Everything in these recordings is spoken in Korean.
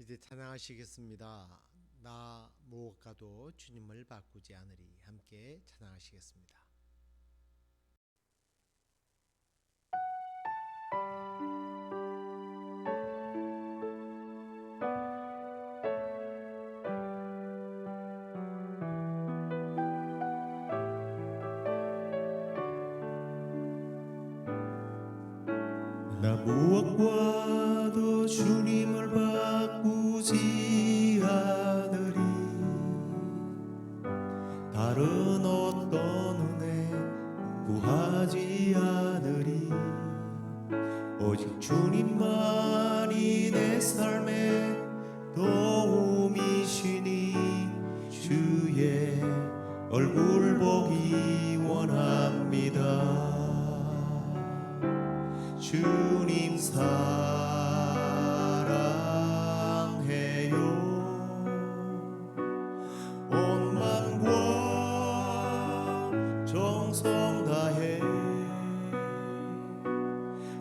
이제 찬양하시겠습니다. 나 무엇과도 주님을 바꾸지 않으리. 함께 찬양하시겠습니다. 나 무엇과도 주님을 바꾸지 않으리. 다른 어떤 은혜 구하지 않으리. 오직 주님만이 내 삶의 도움이시니 주의 얼굴 보기 원합니다. 주님 사랑해요. 온 마음과 정성 다해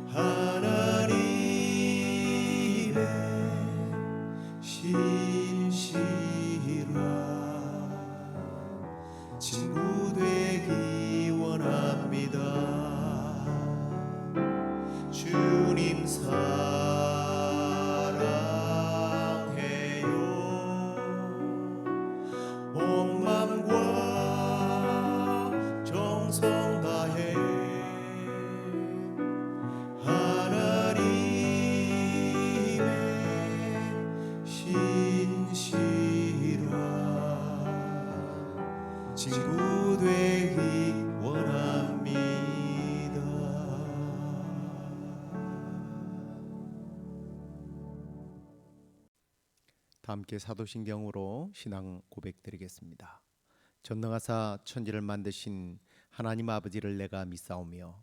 하나님의 신실한 친구 되기 원합니다. 주님 사랑해요. 온 맘과 정성 다해 하나님의 신실한 친구 되기 원합니다. 다 함께 사도신경으로 신앙 고백드리겠습니다. 전능하사 천지를 만드신 하나님 아버지를 내가 믿사오며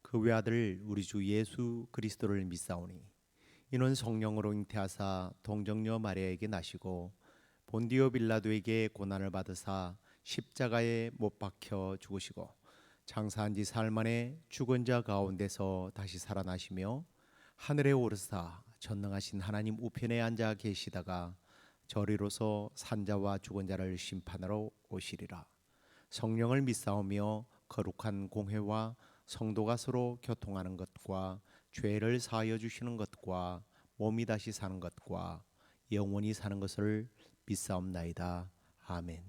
그 외아들 우리 주 예수 그리스도를 믿사오니 이는 성령으로 잉태하사 동정녀 마리아에게 나시고 본디오 빌라도에게 고난을 받으사 십자가에 못 박혀 죽으시고 장사한 지 사흘 만에 죽은 자 가운데서 다시 살아나시며 하늘에 오르사 전능하신 하나님 우편에 앉아 계시다가 저리로서 산자와 죽은 자를 심판하러 오시리라. 성령을 믿사오며 거룩한 공회와 성도가 서로 교통하는 것과 죄를 사하여 주시는 것과 몸이 다시 사는 것과 영원히 사는 것을 믿사옵나이다. 아멘.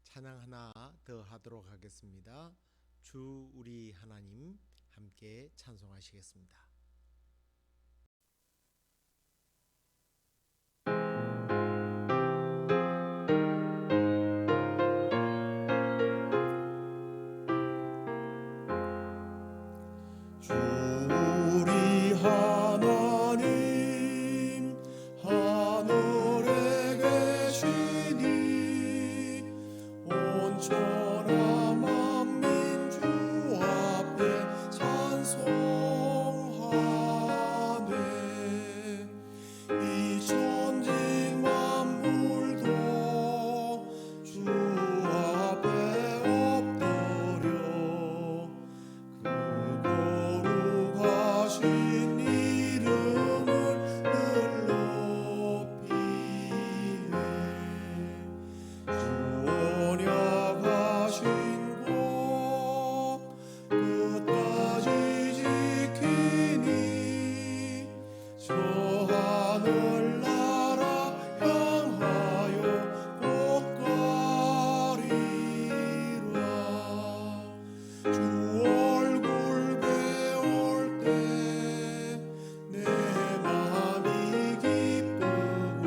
찬양 하나 더 하도록 하겠습니다. 주 우리 하나님 함께 찬송하시겠습니다. 주 우리 하나님 하늘에 계시니 온천하 만민 주 앞에 찬송하네. 이 천지 만물도 주 앞에 엎드려 그 거룩하신 이름을 늘 높이네. 주 언약하신 것 끝까지 지키니 저 하늘나라 향하여 곧 가리라. 주 얼굴 배울 때 내 마음이 기쁘고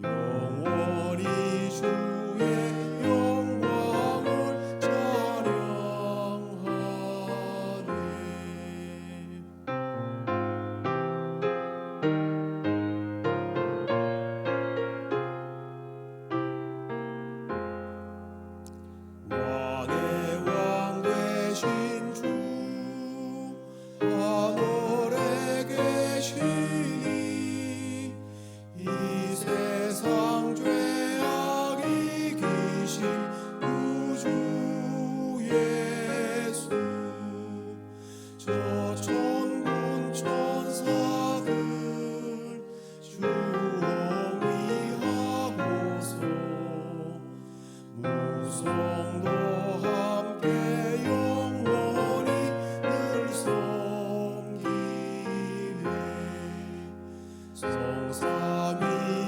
영원히 주의 영광을 찬양하네. 성삼위일체께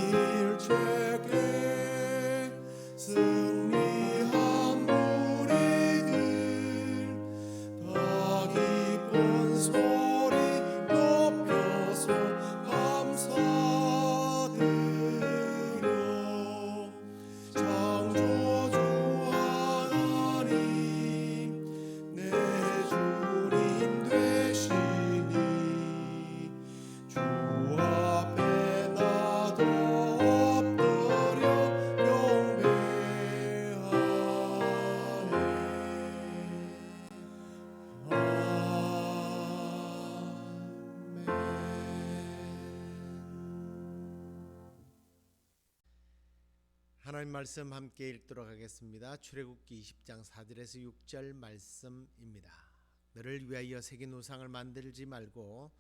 승리한 우리들 다 기쁜 소리 높여서 감사드려 창조주 하나님 내 주님 되시니 주 앞에 나도 엎드려 경배하네. 하나님 말씀 함께 읽도록 하겠습니다. 출애굽기 20장 4절에서 6절 말씀입니다. 너를 위하여 새긴 우상을 만들지 말고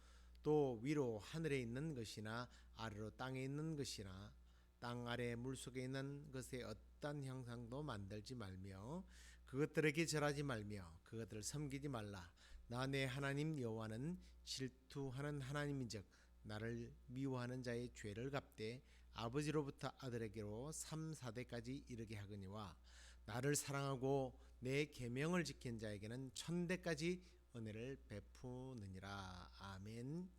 또 위로 하늘에 있는 것이나 아래로 땅에 있는 것이나 땅 아래 물속에 있는 것의 어떤 형상도 만들지 말며 그것들에게 절하지 말며 그것들을 섬기지 말라. 나 내 하나님 여호와는 질투하는 하나님인즉 나를 미워하는 자의 죄를 갚되 아버지로부터 아들에게로 3, 4대까지 이르게 하거니와 나를 사랑하고 내 계명을 지킨 자에게는 1000대까지 은혜를 베푸느니라. 아멘.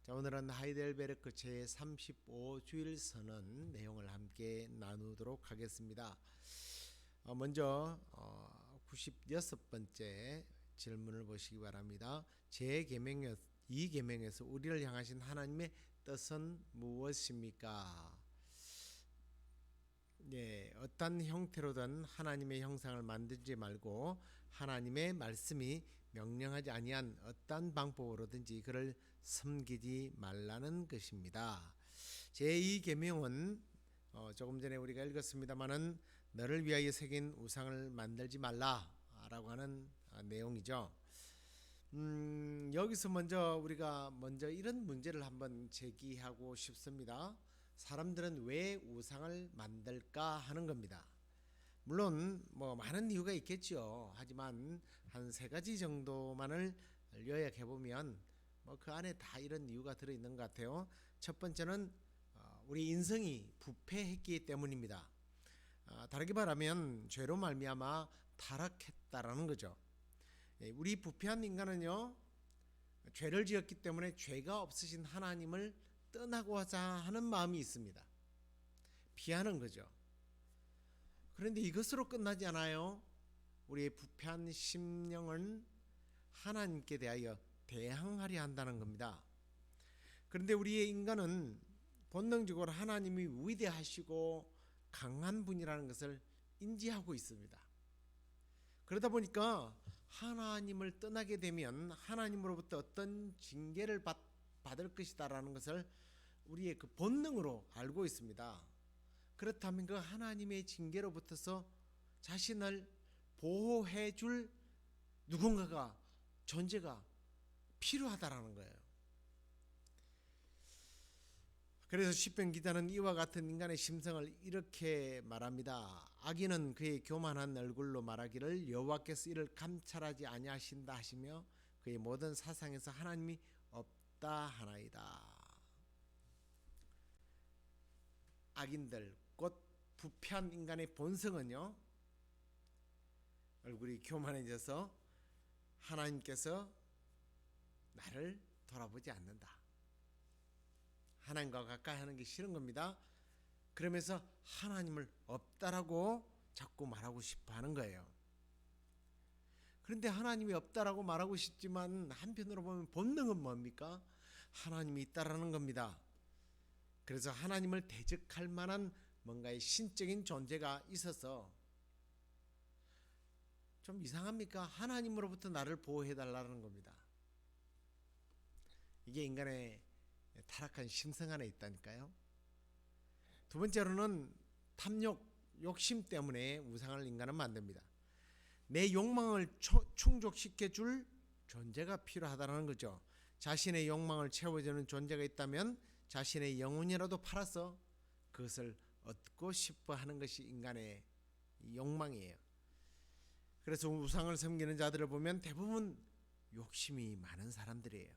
자, 오늘은 하이델베르크 제35주일 선언 내용을 함께 나누도록 하겠습니다. 먼저 96번째 질문을 보시기 바랍니다. 이 계명에서 우리를 향하신 하나님의 뜻은 무엇입니까? 네, 어떤 형태로든 하나님의 형상을 만들지 말고 하나님의 말씀이 명령하지 아니한 어떤 방법으로든지 그를 섬기지 말라는 것입니다. 제2 계명은 조금 전에 우리가 읽었습니다마는 너를 위하여 새긴 우상을 만들지 말라라고 하는 내용이죠. 여기서 우리가 먼저 이런 문제를 한번 제기하고 싶습니다. 사람들은 왜 우상을 만들까 하는 겁니다. 물론 많은 이유가 있겠죠. 하지만 한 3가지 정도만을 요약해 보면 그 안에 다 이런 이유가 들어 있는 것 같아요. 첫 번째는 우리 인성이 부패했기 때문입니다. 다르게 말하면 죄로 말미암아 타락했다라는 거죠. 우리 부패한 인간은요, 죄를 지었기 때문에 죄가 없으신 하나님을 떠나고자 하는 마음이 있습니다. 피하는 거죠. 그런데 이것으로 끝나지 않아요. 우리의 부패한 심령은 하나님께 대하여 대항하려 한다는 겁니다. 그런데 우리의 인간은 본능적으로 하나님이 위대하시고 강한 분이라는 것을 인지하고 있습니다. 그러다 보니까 하나님을 떠나게 되면 하나님으로부터 어떤 징계를 받을 것이다라는 것을 우리의 그 본능으로 알고 있습니다. 그렇다면 그 하나님의 징계로부터서 자신을 보호해 줄 누군가가, 존재가 필요하다라는 거예요. 그래서 시편 기자는 이와 같은 인간의 심성을 이렇게 말합니다. 악인은 그의 교만한 얼굴로 말하기를 여호와께서 이를 감찰하지 아니하신다 하시며 그의 모든 사상에서 하나님이 없다 하나이다. 악인들, 곧 부패한 인간의 본성은요, 얼굴이 교만해져서 하나님께서 나를 돌아보지 않는다, 하나님과 가까이 하는 게 싫은 겁니다. 그러면서 하나님을 없다라고 자꾸 말하고 싶어 하는 거예요. 그런데 하나님이 없다라고 말하고 싶지만 한편으로 보면 본능은 뭡니까? 하나님이 있다라는 겁니다. 그래서 하나님을 대적할 만한 뭔가의 신적인 존재가 있어서 좀 이상합니까? 하나님으로부터 나를 보호해 달라는 겁니다. 이게 인간의 타락한 심성 안에 있다니까요. 두 번째로는 탐욕, 욕심 때문에 우상을 인간은 만듭니다. 내 욕망을 충족시켜 줄 존재가 필요하다는 거죠. 자신의 욕망을 채워주는 존재가 있다면 자신의 영혼이라도 팔아서 그것을 얻고 싶어 하는 것이 인간의 욕망이에요. 그래서 우상을 섬기는 자들을 보면 대부분 욕심이 많은 사람들이에요.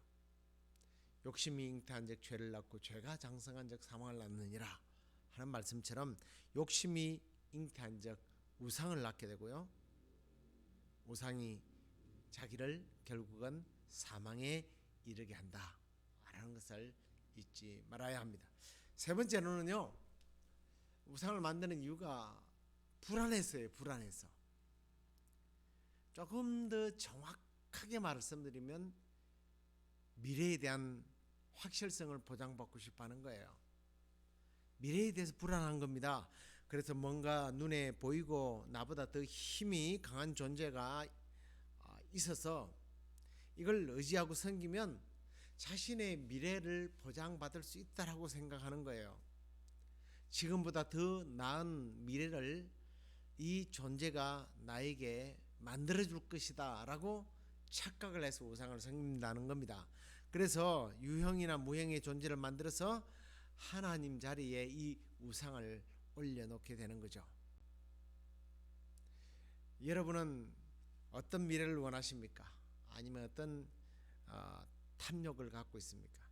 욕심이 잉태한즉 죄를 낳고 죄가 장성한즉 사망을 낳느니라 하는 말씀처럼 욕심이 잉태한즉 우상을 낳게 되고요. 우상이 자기를 결국은 사망에 이르게 한다라는 것을 잊지 말아야 합니다. 세 번째로는요. 우상을 만드는 이유가 불안해서예요. 불안해서. 조금 더 정확하게 말씀드리면 미래에 대한 확실성을 보장받고 싶어 하는 거예요. 미래에 대해서 불안한 겁니다. 그래서 뭔가 눈에 보이고 나보다 더 힘이 강한 존재가 있어서 이걸 의지하고 섬기면 자신의 미래를 보장받을 수 있다라고 생각하는 거예요. 지금보다 더 나은 미래를 이 존재가 나에게 만들어줄 것이다 라고 착각을 해서 우상을 섬긴다는 겁니다. 그래서 유형이나 무형의 존재를 만들어서 하나님 자리에 이 우상을 올려놓게 되는 거죠. 여러분은 어떤 미래를 원하십니까? 아니면 어떤 탐욕을 갖고 있습니까?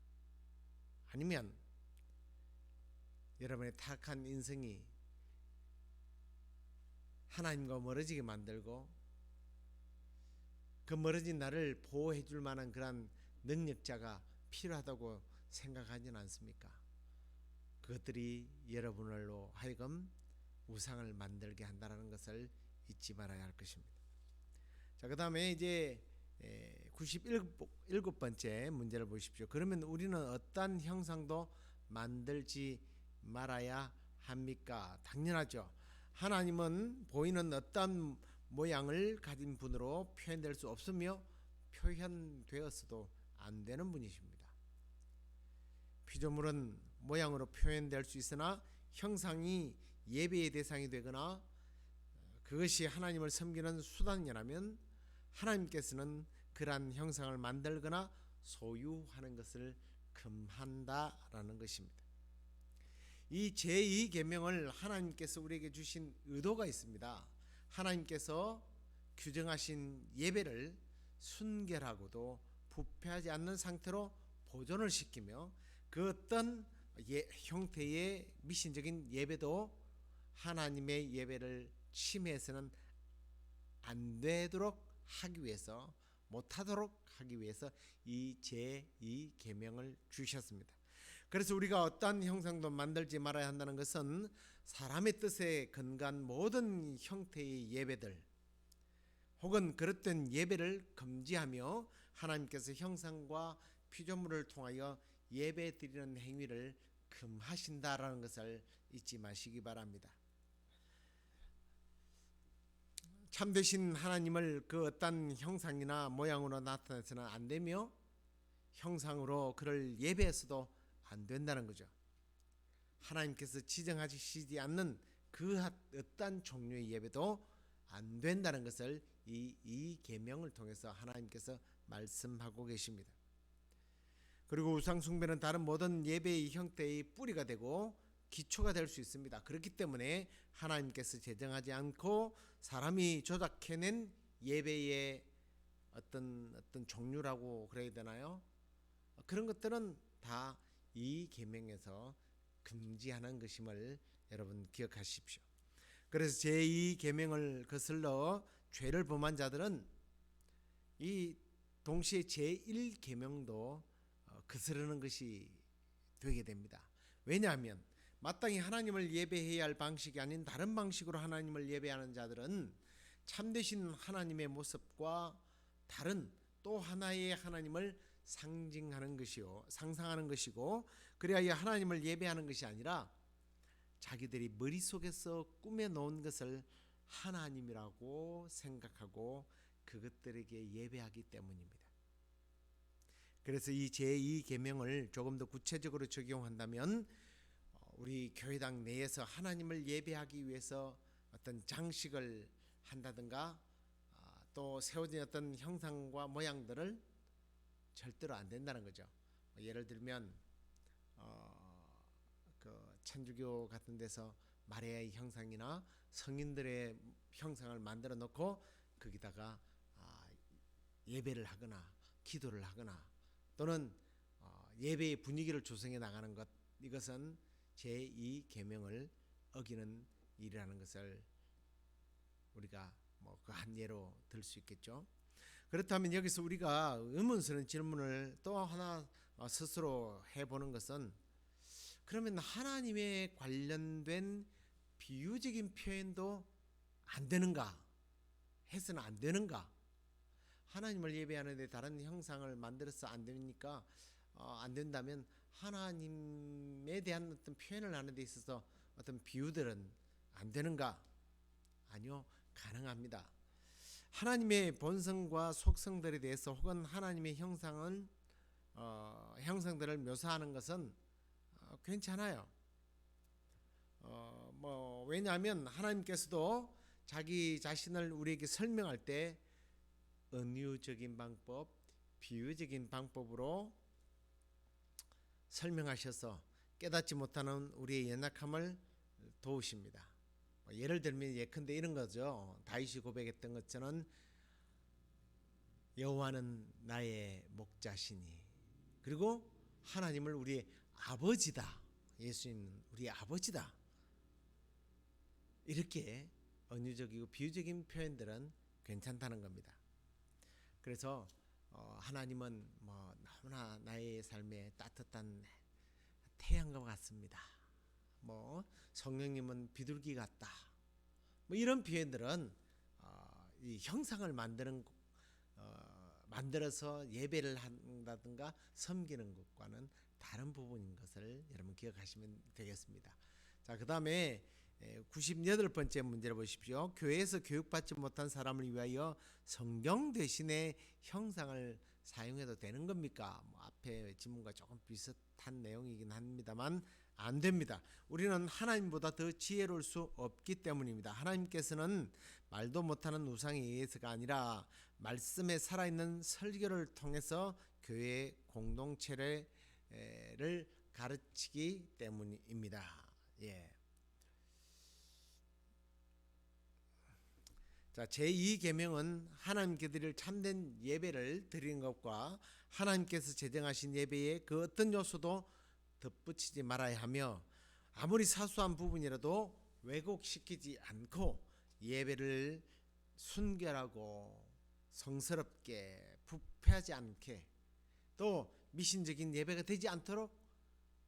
아니면 여러분의 타락한 인생이 하나님과 멀어지게 만들고 그 멀어진 나를 보호해 줄 만한 그런 능력자가 필요하다고 생각하지는 않습니까? 그것들이 여러분으로 하여금 우상을 만들게 한다는 것을 잊지 말아야 할 것입니다. 자, 그 다음에 이제 97번째 문제를 보십시오. 그러면 우리는 어떤 형상도 만들지 말아야 합니까? 당연하죠. 하나님은 보이는 어떤 모양을 가진 분으로 표현될 수 없으며 표현되었어도 안 되는 분이십니다. 피조물은 모양으로 표현될 수 있으나 형상이 예배의 대상이 되거나 그것이 하나님을 섬기는 수단이라면 하나님께서는 그러한 형상을 만들거나 소유하는 것을 금한다라는 것입니다. 이 제2계명을 하나님께서 우리에게 주신 의도가 있습니다. 하나님께서 규정하신 예배를 순결하고도 부패하지 않는 상태로 보존을 시키며 그 어떤 형태의 미신적인 예배도 하나님의 예배를 침해해서는 안 되도록 하기 위해서, 못하도록 하기 위해서 이 제2계명을 주셨습니다. 그래서 우리가 어떠한 형상도 만들지 말아야 한다는 것은 사람의 뜻에 근거한 모든 형태의 예배들 혹은 그릇된 예배를 금지하며 하나님께서 형상과 피조물을 통하여 예배 드리는 행위를 금하신다라는 것을 잊지 마시기 바랍니다. 참되신 하나님을 그 어떤 형상이나 모양으로 나타내서는 안 되며 형상으로 그를 예배해서도 안 된다는 거죠. 하나님께서 지정하시지 않는 그 어떤 종류의 예배도 안 된다는 것을 이 계명을 통해서 하나님께서 말씀하고 계십니다. 그리고 우상 숭배는 다른 모든 예배의 형태의 뿌리가 되고 기초가 될 수 있습니다. 그렇기 때문에 하나님께서 제정하지 않고 사람이 조작해낸 예배의 어떤 종류라고 그래야 되나요? 그런 것들은 다 이 계명에서 금지하는 것임을 여러분 기억하십시오. 그래서 제2 계명을 거슬러 죄를 범한 자들은 이 동시에 제1 계명도 거스르는 것이 되게 됩니다. 왜냐하면 마땅히 하나님을 예배해야 할 방식이 아닌 다른 방식으로 하나님을 예배하는 자들은 참되신 하나님의 모습과 다른 또 하나의 하나님을 상징하는 것이요, 상상하는 것이고, 그래야 하나님을 예배하는 것이 아니라 자기들이 머릿속에서 꾸며 놓은 것을 하나님이라고 생각하고 그것들에게 예배하기 때문입니다. 그래서 이 제2계명을 조금 더 구체적으로 적용한다면 우리 교회당 내에서 하나님을 예배하기 위해서 어떤 장식을 한다든가 또 세워진 어떤 형상과 모양들을 절대로 안 된다는 거죠. 예를 들면 그 천주교 같은 데서 마리아의 형상이나 성인들의 형상을 만들어 놓고 거기다가 예배를 하거나 기도를 하거나 또는 예배의 분위기를 조성해 나가는 것, 이것은 제2 계명을 어기는 일이라는 것을 우리가 뭐 그 한 예로 들 수 있겠죠. 그렇다면 여기서 우리가 의문스러운 질문을 또 하나 스스로 해보는 것은, 그러면 하나님에 관련된 비유적인 표현도 안 되는가? 해서는 안 되는가? 하나님을 예배하는데 다른 형상을 만들어서 안 되니까 안 된다면 하나님에 대한 어떤 표현을 하는 데 있어서 어떤 비유들은 안 되는가? 아니요, 가능합니다. 하나님의 본성과 속성들에 대해서 혹은 하나님의 형상들을 묘사하는 것은 괜찮아요. 왜냐하면 하나님께서도 자기 자신을 우리에게 설명할 때 은유적인 방법, 비유적인 방법으로 설명하셔서 깨닫지 못하는 우리의 연약함을 도우십니다. 예를 들면 예컨대 이런 거죠. 다윗이 고백했던 것처럼 여호와는 나의 목자시니, 그리고 하나님을 우리의 아버지다, 예수님은 우리의 아버지다, 이렇게 은유적이고 비유적인 표현들은 괜찮다는 겁니다. 그래서 하나님은 뭐 너무나 나의 삶에 따뜻한 태양과 같습니다. 뭐 성령님은 비둘기 같다. 뭐 이런 표현들은 이 형상을 만들어서 예배를 한다든가 섬기는 것과는 다른 부분인 것을 여러분 기억하시면 되겠습니다. 자, 그다음에 98번째 문제를 보십시오. 교회에서 교육받지 못한 사람을 위하여 성경 대신에 형상을 사용해도 되는 겁니까? 뭐 앞에 질문과 조금 비슷한 내용이긴 합니다만 안 됩니다. 우리는 하나님보다 더 지혜로울 수 없기 때문입니다. 하나님께서는 말도 못하는 우상에 의해서가 아니라 말씀에 살아있는 설교를 통해서 교회 공동체를 가르치기 때문입니다. 예. 자, 제2계명은 하나님께 드릴 참된 예배를 드리는 것과 하나님께서 제정하신 예배에 그 어떤 요소도 덧붙이지 말아야 하며, 아무리 사소한 부분이라도 왜곡시키지 않고 예배를 순결하고 성스럽게 부패하지 않게, 또 미신적인 예배가 되지 않도록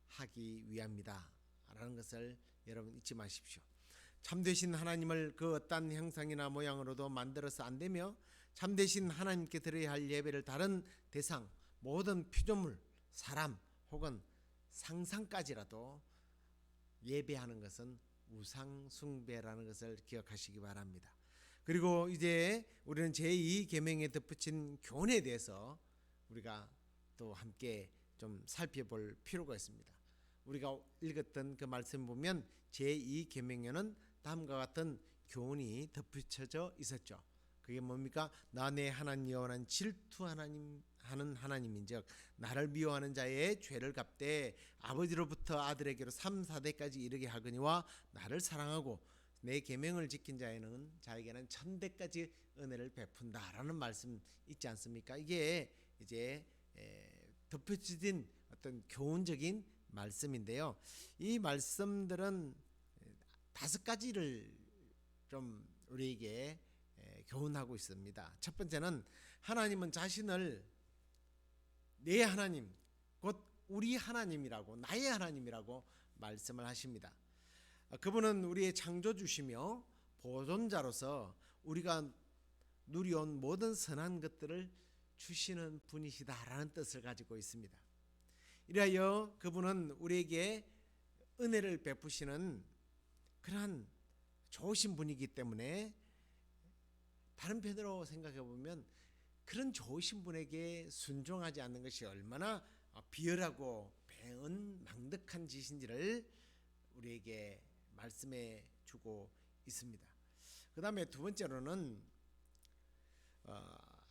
하기 위함이다 라는 것을 여러분 잊지 마십시오. 참되신 하나님을 그 어떠한 형상이나 모양으로도 만들어서 안 되며, 참되신 하나님께 드려야 할 예배를 다른 대상, 모든 피조물, 사람 혹은 상상까지라도 예배하는 것은 우상 숭배라는 것을 기억하시기 바랍니다. 그리고 이제 우리는 제2계명에 덧붙인 교훈에 대해서 우리가 또 함께 좀 살펴볼 필요가 있습니다. 우리가 읽었던 그 말씀 보면 제2계명에는 다음과 같은 교훈이 덧붙여져 있었죠. 그게 뭡니까? 나 내 하나님 여호와는 질투하는 하나님인즉 나를 미워하는 자의 죄를 갚되 아버지로부터 아들에게로 3, 4대까지 이르게 하거니와 나를 사랑하고 내 계명을 지킨 자에게는 1000대까지 은혜를 베푼다라는 말씀 있지 않습니까? 이게 이제 덧붙여진 어떤 교훈적인 말씀인데요. 이 말씀들은 5가지를 좀 우리에게 교훈하고 있습니다. 첫 번째는 하나님은 자신을 내 하나님, 곧 우리 하나님이라고, 나의 하나님이라고 말씀을 하십니다. 그분은 우리의 창조주시며 보존자로서 우리가 누려온 모든 선한 것들을 주시는 분이시다라는 뜻을 가지고 있습니다. 이라여 그분은 우리에게 은혜를 베푸시는 그러한 좋으신 분이기 때문에, 다른 편으로 생각해 보면 그런 좋으신 분에게 순종하지 않는 것이 얼마나 비열하고 배은망덕한 짓인지를 우리에게 말씀해 주고 있습니다. 그 다음에 두 번째로는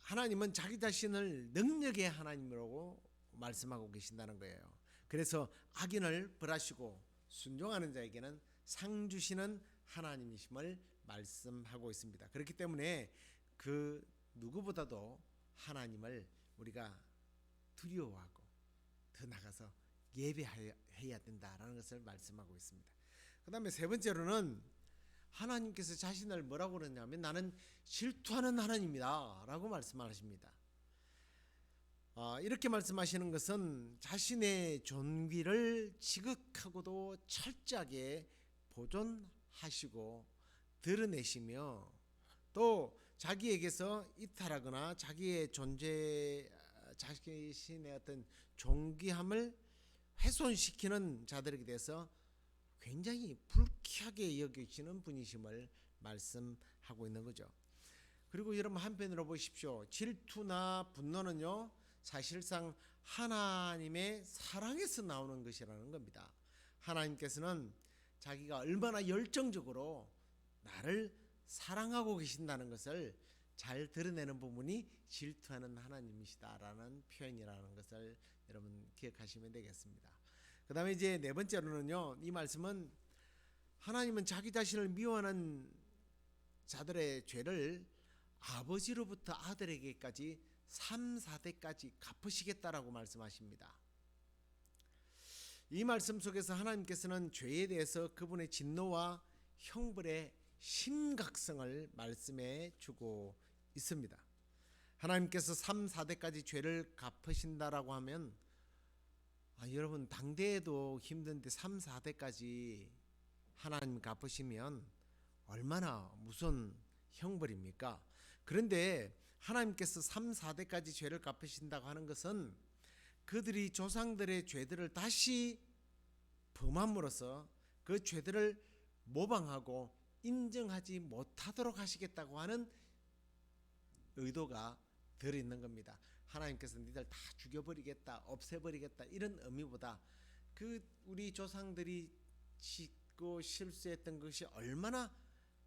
하나님은 자기 자신을 능력의 하나님이라고 말씀하고 계신다는 거예요. 그래서 악인을 벌하시고 순종하는 자에게는 상 주시는 하나님이심을 말씀하고 있습니다. 그렇기 때문에 그 누구보다도 하나님을 우리가 두려워하고 더 나아가 가서 예배해야 된다라는 것을 말씀하고 있습니다. 그 다음에 세 번째로는 하나님께서 자신을 뭐라고 그러냐면 나는 질투하는 하나님이다 라고 말씀하십니다. 이렇게 말씀하시는 것은 자신의 존귀를 지극하고도 철저하게 보존하시고 드러내시며 또 자기에게서 이탈하거나 자기의 존재, 자신의 어떤 존귀함을 훼손시키는 자들에게 대해서 굉장히 불쾌하게 여기시는 분이심을 말씀하고 있는 거죠. 그리고 여러분 한편으로 보십시오. 질투나 분노는요 사실상 하나님의 사랑에서 나오는 것이라는 겁니다. 하나님께서는 자기가 얼마나 열정적으로 나를 사랑하고 계신다는 것을 잘 드러내는 부분이 질투하는 하나님이시다라는 표현이라는 것을 여러분 기억하시면 되겠습니다. 그 다음에 이제 네 번째로는요, 이 말씀은 하나님은 자기 자신을 미워하는 자들의 죄를 아버지로부터 아들에게까지 3, 4대까지 갚으시겠다라고 말씀하십니다. 이 말씀 속에서 하나님께서는 죄에 대해서 그분의 진노와 형벌의 심각성을 말씀해 주고 있습니다. 하나님께서 3, 4대까지 죄를 갚으신다라고 하면 여러분 당대에도 힘든데 3, 4대까지 하나님 갚으시면 얼마나 무슨 형벌입니까? 그런데 하나님께서 3, 4대까지 죄를 갚으신다고 하는 것은 그들이 조상들의 죄들을 다시 범함으로써 그 죄들을 모방하고 인정하지 못하도록 하시겠다고 하는 의도가 들어있는 겁니다. 하나님께서 니들 다 죽여버리겠다, 없애버리겠다 이런 의미보다 그 우리 조상들이 짓고 실수했던 것이 얼마나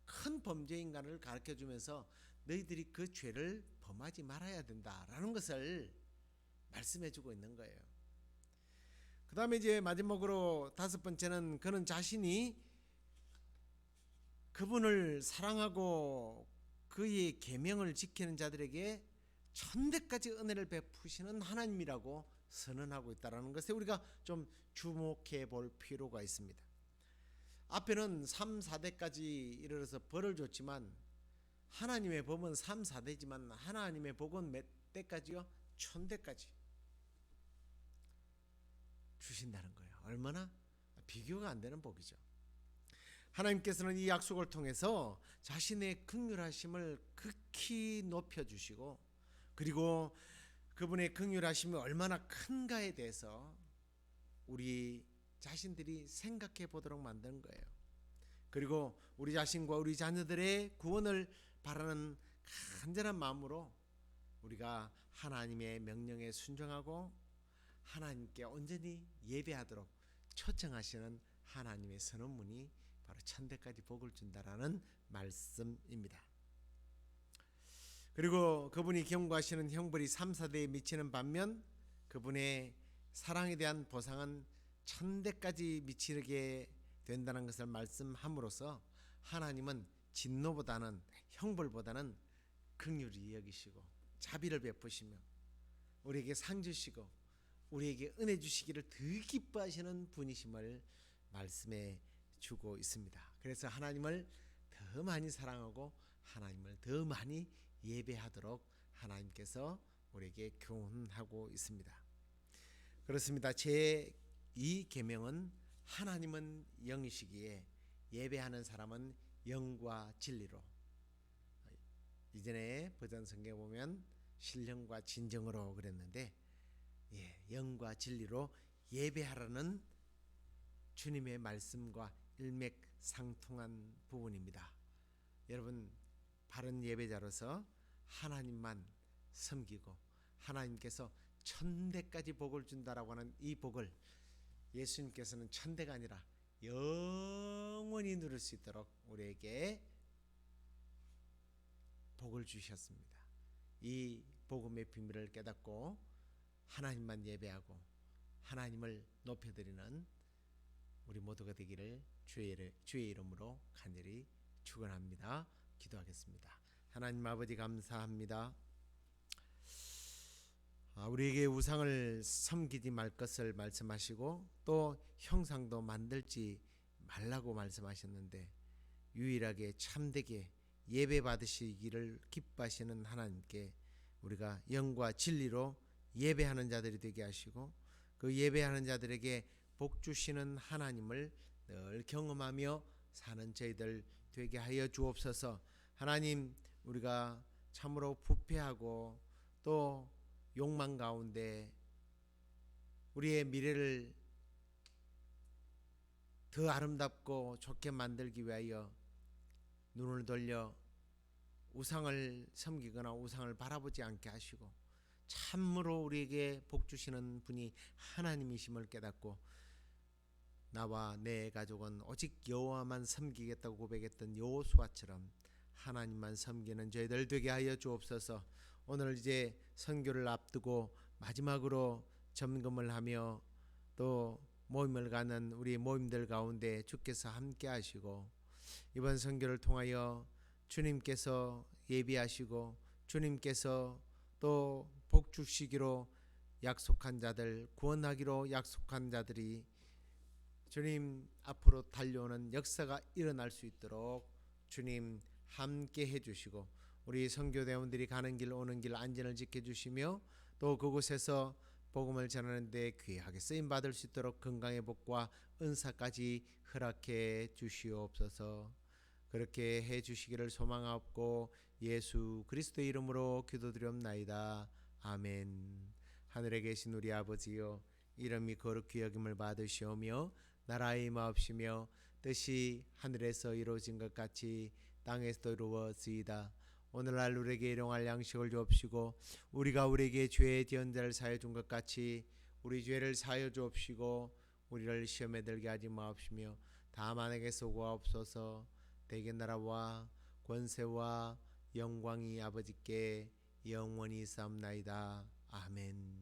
큰 범죄인가를 가르쳐주면서 너희들이 그 죄를 범하지 말아야 된다라는 것을 말씀해주고 있는 거예요. 그 다음에 이제 마지막으로 다섯 번째는 그는 자신이 그분을 사랑하고 그의 계명을 지키는 자들에게 천대까지 은혜를 베푸시는 하나님이라고 선언하고 있다는 것에 우리가 좀 주목해 볼 필요가 있습니다. 앞에는 3, 4대까지 이르러서 벌을 줬지만 하나님의 법은 3, 4대지만 하나님의 복은 몇 대까지요? 1000대까지 주신다는 거예요. 얼마나 비교가 안 되는 복이죠. 하나님께서는 이 약속을 통해서 자신의 긍휼하심을 극히 높여주시고 그리고 그분의 긍휼하심이 얼마나 큰가에 대해서 우리 자신들이 생각해 보도록 만든 거예요. 그리고 우리 자신과 우리 자녀들의 구원을 바라는 간절한 마음으로 우리가 하나님의 명령에 순종하고 하나님께 온전히 예배하도록 초청하시는 하나님의 선언문이 바로 천대까지 복을 준다라는 말씀입니다. 그리고 그분이 경고하시는 형벌이 3, 4대에 미치는 반면 그분의 사랑에 대한 보상은 천대까지 미치게 된다는 것을 말씀함으로써 하나님은 진노보다는 형벌보다는 긍휼히 여기시고 자비를 베푸시며 우리에게 상 주시고 우리에게 은혜 주시기를 더 기뻐하시는 분이심을 말씀해 주고 있습니다. 그래서 하나님을 더 많이 사랑하고 하나님을 더 많이 예배하도록 하나님께서 우리에게 교훈하고 있습니다. 그렇습니다. 제 이 계명은 하나님은 영이시기에 예배하는 사람은 영과 진리로, 이전에 버전 성경에 보면 신령과 진정으로 그랬는데 영과 진리로 예배하라는 주님의 말씀과 일맥상통한 부분입니다. 여러분 바른 예배자로서 하나님만 섬기고 하나님께서 천대까지 복을 준다라고 하는 이 복을 예수님께서는 천대가 아니라 영원히 누릴 수 있도록 우리에게 복을 주셨습니다. 이 복음의 비밀을 깨닫고 하나님만 예배하고 하나님을 높여드리는 우리 모두가 되기를 주의 이름으로 간절히 축원합니다. 기도하겠습니다. 하나님 아버지 감사합니다. 우리에게 우상을 섬기지 말 것을 말씀하시고 또 형상도 만들지 말라고 말씀하셨는데 유일하게 참되게 예배 받으시기를 기뻐하시는 하나님께 우리가 영과 진리로 예배하는 자들이 되게 하시고 그 예배하는 자들에게 복 주시는 하나님을 늘 경험하며 사는 저희들 되게 하여 주옵소서. 하나님, 우리가 참으로 부패하고 또 욕망 가운데 우리의 미래를 더 아름답고 좋게 만들기 위하여 눈을 돌려 우상을 섬기거나 우상을 바라보지 않게 하시고 참으로 우리에게 복 주시는 분이 하나님이심을 깨닫고 나와 내 가족은 오직 여호와만 섬기겠다고 고백했던 여호수아처럼 하나님만 섬기는 저희들 되게 하여 주옵소서. 오늘 이제 선교를 앞두고 마지막으로 점검을 하며 또 모임을 가는 우리 모임들 가운데 주께서 함께 하시고 이번 선교를 통하여 주님께서 예비하시고 주님께서 또 복 주시기로 약속한 자들, 구원하기로 약속한 자들이 주님 앞으로 달려오는 역사가 일어날 수 있도록 주님 함께 해주시고 우리 선교대원들이 가는 길 오는 길 안전을 지켜주시며 또 그곳에서 복음을 전하는 데 귀하게 쓰임 받을 수 있도록 건강의 복과 은사까지 허락해 주시옵소서. 그렇게 해 주시기를 소망하옵고 예수 그리스도의 이름으로 기도드리옵나이다. 아멘. 하늘에 계신 우리 아버지여, 이름이 거룩히 여김을 받으시오며 나라의 임하옵시며 뜻이 하늘에서 이루어진 것 같이 땅에서도 이루어지이다. 오늘날 우리에게 일용할 양식을 주옵시고 우리가 우리에게 죄의 지은자를 사하여 준 것 같이 우리 죄를 사하여 주옵시고 우리를 시험에 들게 하지 마옵시며 다만에게서 구하옵소서. 대개 나라와 권세와 영광이 아버지께 영원히 있사옵나이다. 아멘.